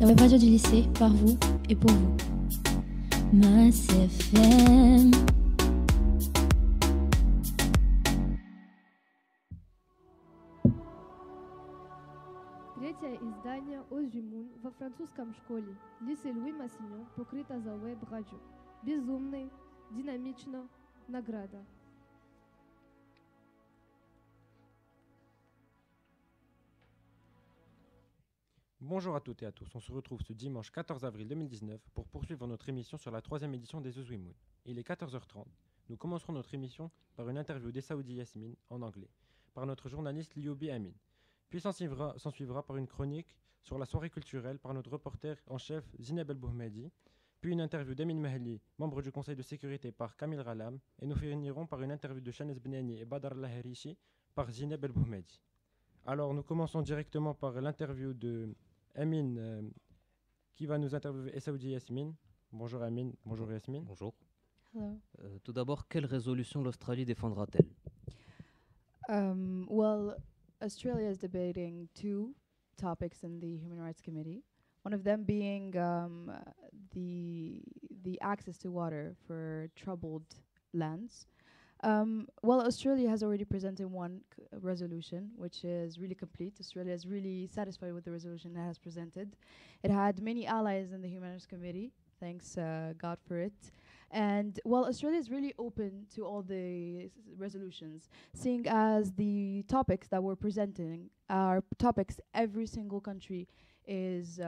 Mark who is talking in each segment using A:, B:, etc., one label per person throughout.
A: La web radio du lycée, par vous et pour vous. Mass FM.
B: Третє издание «Озимун» во французском школе. Лісе Луї Масіньо покрита за веб-радіо. Безумний, динамично, награда.
C: Bonjour à toutes et à tous, on se retrouve ce dimanche 14 avril 2019 pour poursuivre notre émission sur la troisième édition des Ozouimoun. Il est 14h30. Nous commencerons notre émission par une interview d'Essaoudi Yasmine en anglais, par notre journaliste Liobi Amin. Puis s'en suivra par une chronique sur la soirée culturelle par notre reporter en chef Zineb El Boumedi, puis une interview d'Amin Mahli, membre du conseil de sécurité par Kamil Ralam, et nous finirons par une interview de Shanes Benani et Badar Laherishi par Zineb El Boumedi. Alors nous commençons directement par l'interview de Amin qui va nous interviewer Essaoudi Yasmine. Bonjour Amin, bonjour Yasmine.
D: Bonjour.
B: Hello.
D: Tout d'abord, quelle résolution l'Australie défendra-t-elle?
E: Well, Australia is debating two topics in the Human Rights Committee. One of them being the access to water for troubled lands. Well, Australia has already presented one resolution, which is really complete. Australia is really satisfied with the resolution it has presented. It had many allies in the Human Rights Committee. Thanks God for it. And well, Australia is really open to all the resolutions, seeing as the topics that we're presenting are topics every single country is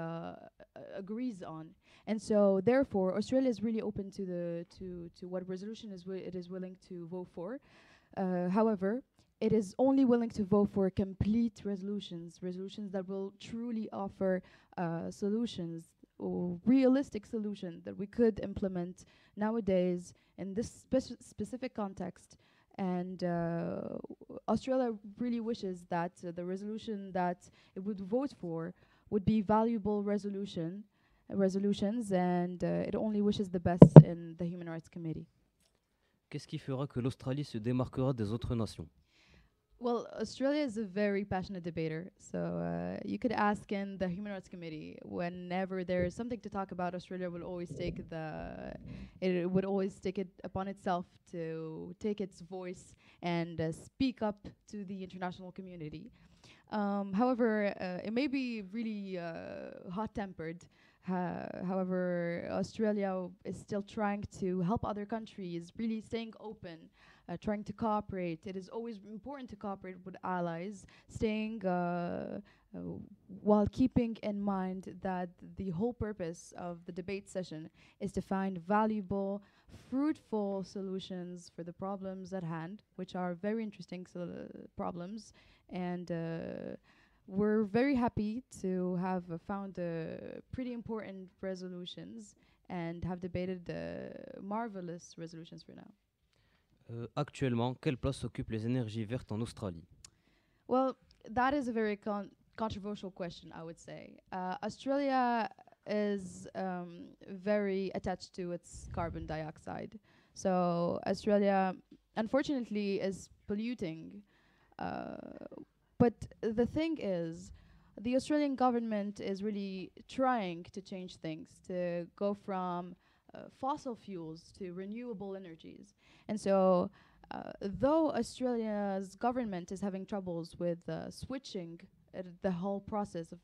E: agrees on, and so therefore Australia is really open to what resolution it is willing to vote for. However, it is only willing to vote for complete resolutions that will truly offer solutions or realistic solution that we could implement nowadays in this specific context. And Australia really wishes that the resolution that it would vote for would be valuable resolutions, and it only wishes the best in the Human Rights Committee.
D: Qu'est-ce qui fera que l'Australie se démarquera des autres nations?
E: Well, Australia is a very passionate debater, so you could ask in the Human Rights Committee whenever there is something to talk about. Australia will always take it upon itself to take its voice and speak up to the international community. However, it may be really hot-tempered. However, Australia is still trying to help other countries, really staying open, trying to cooperate. It is always important to cooperate with allies, staying while keeping in mind that the whole purpose of the debate session is to find valuable, fruitful solutions for the problems at hand, which are very interesting problems. And we're very happy to have found pretty important resolutions and have debated marvelous resolutions for now.
D: Actuellement, quelle place occupent les énergies vertes en Australie?
E: Well, that is a very controversial question, I would say. Australia is very attached to its carbon dioxide. So Australia, unfortunately, is polluting. But the thing is, the Australian government is really trying to change things, to go from fossil fuels to renewable energies. And so, though Australia's government is having troubles with switching the whole process of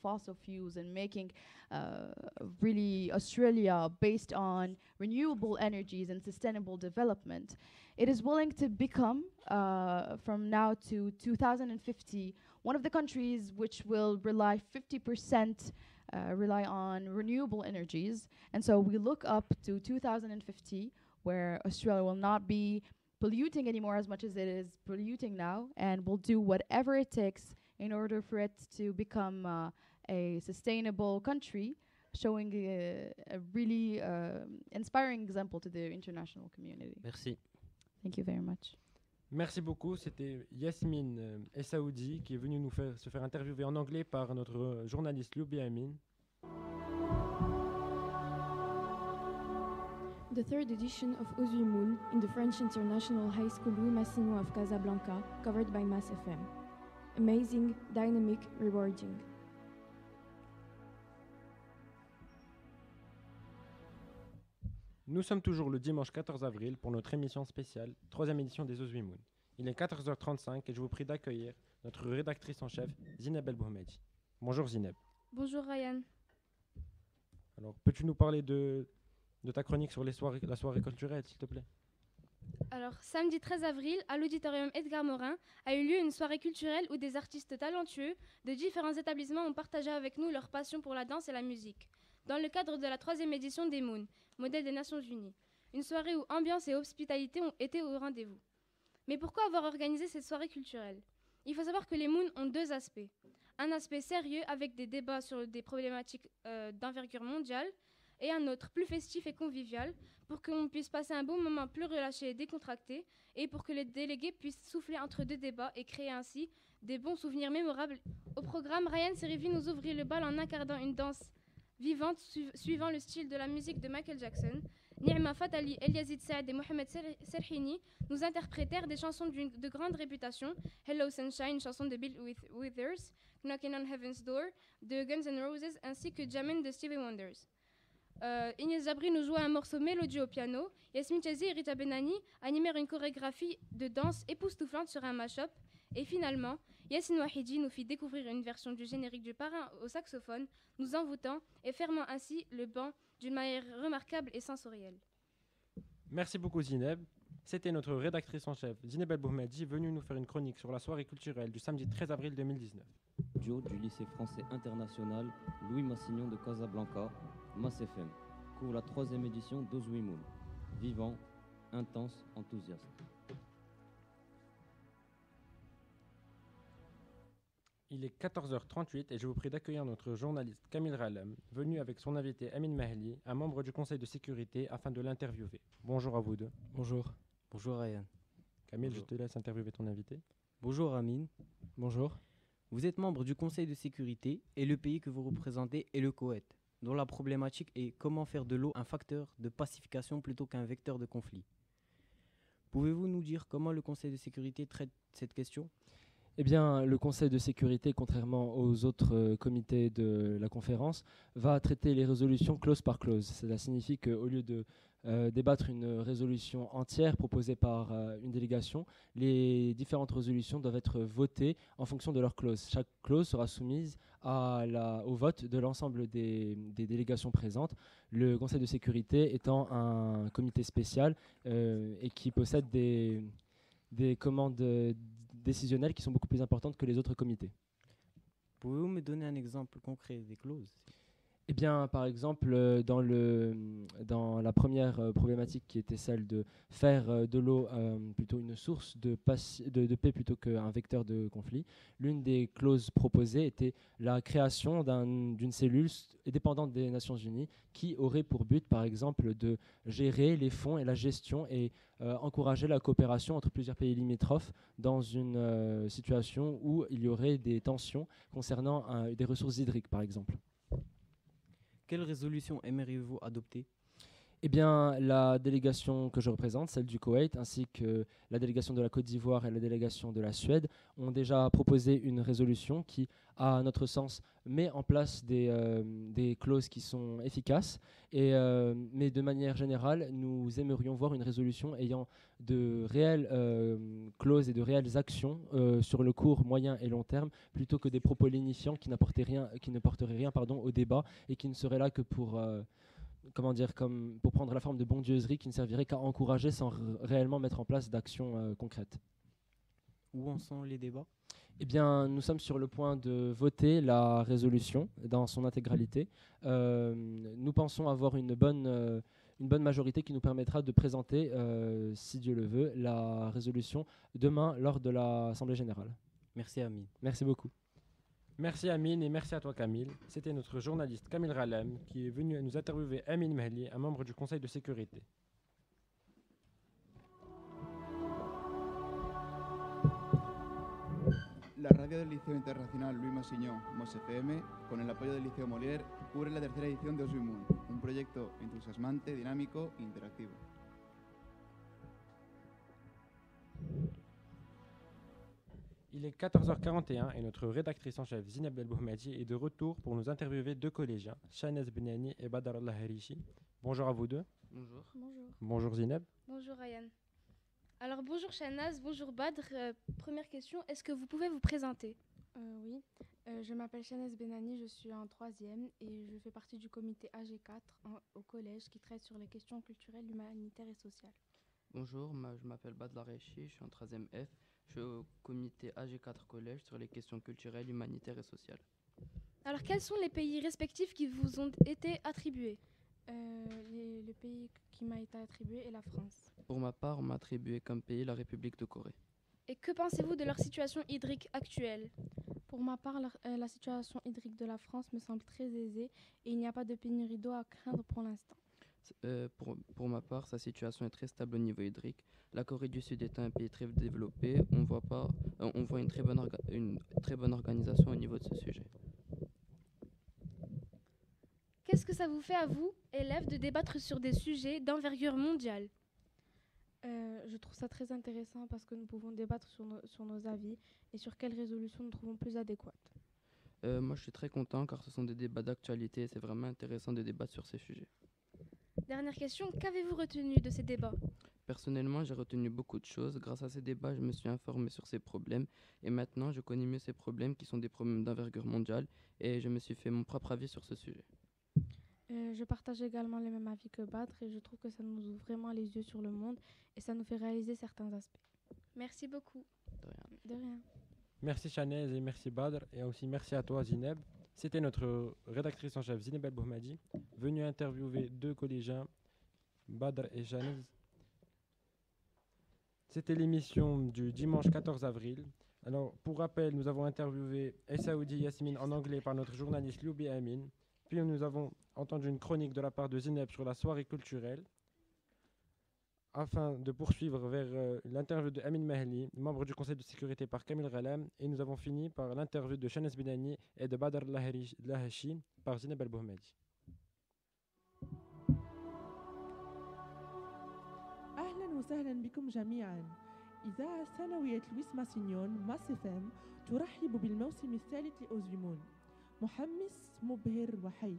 E: fossil fuels and making really Australia based on renewable energies and sustainable development, it is willing to become, from now to 2050, one of the countries which will rely 50% rely on renewable energies. And so we look up to 2050, where Australia will not be polluting anymore as much as it is polluting now, and will do whatever it takes in order for it to become a sustainable country, showing a really inspiring example to the international community.
D: Merci.
E: Thank you very much.
C: Merci beaucoup, c'était Yasmine Essaoudi qui est venue se faire interviewer en anglais par notre journaliste Liobi Amin.
B: The third edition of Ozouimoun in the French International High School Louis Massignon of Casablanca, covered by Mass FM. Amazing, dynamic, rewarding.
C: Nous sommes toujours le dimanche 14 avril pour notre émission spéciale, troisième édition des Ozouimoun. Il est 14h35 et je vous prie d'accueillir notre rédactrice en chef, Zineb El Boumedi. Bonjour Zineb.
F: Bonjour Ryan.
C: Alors, peux-tu nous parler de ta chronique sur la soirée culturelle, s'il te plaît?
F: Alors, samedi 13 avril, à l'auditorium Edgar Morin, a eu lieu une soirée culturelle où des artistes talentueux de différents établissements ont partagé avec nous leur passion pour la danse et la musique, dans le cadre de la troisième édition des Moon, modèle des Nations Unies. Une soirée où ambiance et hospitalité ont été au rendez-vous. Mais pourquoi avoir organisé cette soirée culturelle? Il faut savoir que les Moon ont deux aspects. Un aspect sérieux avec des débats sur des problématiques d'envergure mondiale, et un autre plus festif et convivial pour qu'on puisse passer un bon moment plus relâché et décontracté et pour que les délégués puissent souffler entre deux débats et créer ainsi des bons souvenirs mémorables. Au programme, Ryan Serivi nous ouvrit le bal en incarnant une danse vivante suivant le style de la musique de Michael Jackson. Ni'ma Fatali, El Yazid Saad et Mohamed Serhini nous interprétèrent des chansons de grande réputation. Hello Sunshine, chanson de Bill Withers, Knocking on Heaven's Door de Guns N' Roses ainsi que Jamin de Stevie Wonder. Inès Jabri nous joua un morceau mélodieux au piano. Yasmine Chazi et Rita Benani animèrent une chorégraphie de danse époustouflante sur un mash-up. Et finalement, Yassine Wahidi nous fit découvrir une version du générique du Parrain au saxophone, nous envoûtant et fermant ainsi le banc d'une manière remarquable et sensorielle.
C: Merci beaucoup Zineb. C'était notre rédactrice en chef, Zineb El Boumedi, venue nous faire une chronique sur la soirée culturelle du samedi 13 avril 2019.
D: Duo du lycée français international Louis Massignon de Casablanca, Mass FM, couvre la troisième édition d'Ozouimoun. Vivant, intense, enthousiaste.
C: Il est 14h38 et je vous prie d'accueillir notre journaliste Kamil Ralem, venu avec son invité Amin Mahli, un membre du conseil de sécurité, afin de l'interviewer. Bonjour à vous deux.
G: Bonjour.
D: Bonjour Ryan.
C: Camille,
D: Bonjour.
C: je te laisse interviewer ton invité.
G: Bonjour Amine. Bonjour.
D: Vous êtes membre du Conseil de sécurité et le pays que vous représentez est le Koweït, dont la problématique est comment faire de l'eau un facteur de pacification plutôt qu'un vecteur de conflit. Pouvez-vous nous dire comment le Conseil de sécurité traite cette question ?
G: Eh bien, le Conseil de sécurité, contrairement aux autres comités de la conférence, va traiter les résolutions clause par clause. Cela signifie qu'au lieu de débattre une résolution entière proposée par une délégation, les différentes résolutions doivent être votées en fonction de leur clause. Chaque clause sera soumise au vote de l'ensemble des délégations présentes, le Conseil de sécurité étant un comité spécial et qui possède des commandes décisionnelles qui sont beaucoup plus importantes que les autres comités.
D: Pouvez-vous me donner un exemple concret des clauses ?
G: Eh bien, par exemple, dans la première problématique qui était celle de faire de l'eau plutôt une source de paix plutôt qu'un vecteur de conflit, l'une des clauses proposées était la création d'une cellule dépendante des Nations Unies qui aurait pour but, par exemple, de gérer les fonds et la gestion et encourager la coopération entre plusieurs pays limitrophes dans une situation où il y aurait des tensions concernant des ressources hydriques, par exemple.
D: Quelle résolution aimeriez-vous adopter ?
G: Eh bien, la délégation que je représente, celle du Koweït, ainsi que la délégation de la Côte d'Ivoire et la délégation de la Suède, ont déjà proposé une résolution qui, à notre sens, met en place des clauses qui sont efficaces. Mais de manière générale, nous aimerions voir une résolution ayant de réelles clauses et de réelles actions sur le court, moyen et long terme, plutôt que des propos lénifiants qui ne porteraient rien au débat et qui ne seraient là que pour prendre la forme de bondieuserie qui ne servirait qu'à encourager sans réellement mettre en place d'actions concrètes.
D: Où en sont les débats ?
G: Eh bien, nous sommes sur le point de voter la résolution dans son intégralité. Nous pensons avoir une bonne majorité qui nous permettra de présenter, si Dieu le veut, la résolution demain lors de l'Assemblée générale.
D: Merci Amine.
G: Merci beaucoup.
C: Merci Amine et merci à toi Camille. C'était notre journaliste Kamil Ralem qui est venu nous interviewer Amin Mahli, un membre du Conseil de sécurité.
H: La radio del Liceo Internacional Louis Massignon, MOS FM, con el apoyo del Liceo Molière, cubre la tercera edición de Ozouimoun, un proyecto entusiasmante, dinámico e interactivo.
C: Il est 14h41 et notre rédactrice en chef Zineb El Boumedi est de retour pour nous interviewer deux collégiens, Shanez Benani et Badar Allah Harishi. Bonjour à vous deux.
I: Bonjour.
B: Bonjour.
C: Bonjour Zineb.
F: Bonjour Ryan. Alors bonjour Shanaz, bonjour Badr. Première question, est-ce que vous pouvez vous présenter?
B: Oui, je m'appelle Shanaz Benani, je suis en 3e et je fais partie du comité AG4 au collège qui traite sur les questions culturelles, humanitaires et sociales.
I: Bonjour, je m'appelle Badr Larechi, je suis en 3e F. Je suis au comité AG4 collège sur les questions culturelles, humanitaires et sociales.
F: Alors quels sont les pays respectifs qui vous ont été attribués?
B: Le pays qui m'a été attribué est la France.
I: Pour ma part, on m'a attribué comme pays la République de Corée.
F: Et que pensez-vous de leur situation hydrique actuelle?
B: Pour ma part, la situation hydrique de la France me semble très aisée et il n'y a pas de pénurie d'eau à craindre pour l'instant.
I: Pour ma part, sa situation est très stable au niveau hydrique. La Corée du Sud est un pays très développé. On voit une très bonne organisation au niveau de ce sujet.
F: Qu'est-ce que ça vous fait à vous, élèves, de débattre sur des sujets d'envergure mondiale?
B: Je trouve ça très intéressant parce que nous pouvons débattre sur nos avis et sur quelles résolutions nous trouvons plus adéquates.
I: Moi, je suis très content car ce sont des débats d'actualité et c'est vraiment intéressant de débattre sur ces sujets.
F: Dernière question, qu'avez-vous retenu de ces débats?
I: Personnellement, j'ai retenu beaucoup de choses. Grâce à ces débats, je me suis informé sur ces problèmes et maintenant, je connais mieux ces problèmes qui sont des problèmes d'envergure mondiale et je me suis fait mon propre avis sur ce sujet.
B: Je partage également les mêmes avis que Badr et je trouve que ça nous ouvre vraiment les yeux sur le monde et ça nous fait réaliser certains aspects.
F: Merci beaucoup.
I: De rien.
B: De rien.
C: Merci Chanez et merci Badr et aussi merci à toi Zineb. C'était notre rédactrice en chef Zineb El Bohmadi, venue interviewer deux collégiens, Badr et Chanez. C'était l'émission du dimanche 14 avril. Alors, pour rappel, nous avons interviewé Essaoudi Yasmine en anglais par notre journaliste Loubi Amin. Puis nous avons entendu une chronique de la part de Zineb sur la soirée culturelle. Afin de poursuivre vers l'interview de Amin Mahli, membre du conseil de sécurité par Kamil Ghalam. Et nous avons fini par l'interview de Shanaz Benani et de Badr Lahachi par Zineb El Bohmadi.
J: أهلا وسهلا بكم جميعا. إذاعة ثانوية لويس ماسينيون ماس اف ام ترحب بالموسم الثالث لأوزيمون محمس مبهر وحي.